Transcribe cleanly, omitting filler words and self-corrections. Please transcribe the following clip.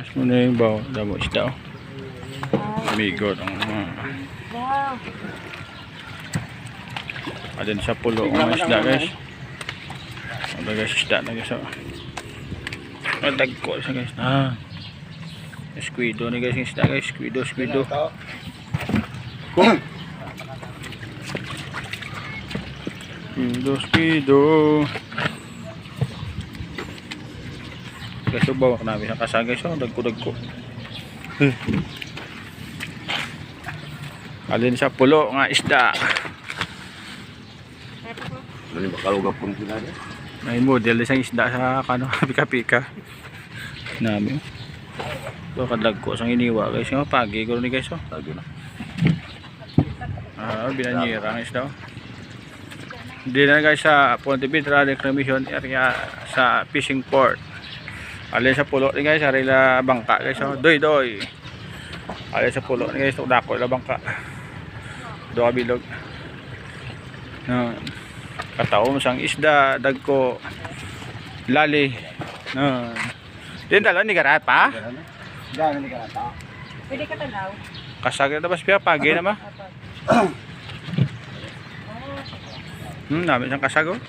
As mo na yung bawa. Damo isda oh. Amigo ng Wow. Adin sa pulo ang isda guys. Ada guys isda na guys oh. Dagko sa guys. Squido ni guys yung isda guys. Squido. Squido. Guys, bawa ka namin sa kasa guys oh. Dagko. Alin sa pulo nga isda. Ano ba kalugap pun sila dia? May model isang isda sa kano pika-pika. Namin. So kadagko sang iniwa guys, yung pagi ko ni guys oh. Lagi na. Binanyera ang isda oh. Hindi na guys sa Ponte Vedra Reclamation area sa fishing port. Alin sa pulo ni guys, arila bangka guys oh. Doy. Alin sa pulo ni guys, dako la bangka. Do bilog. Kataom sang isda, dagko, lali. Din dalo ni garat pa? Gano'n ni karata. Pwede ka tanaw. Kasag na bas piya pagi na ba? Namin sang kasag oh.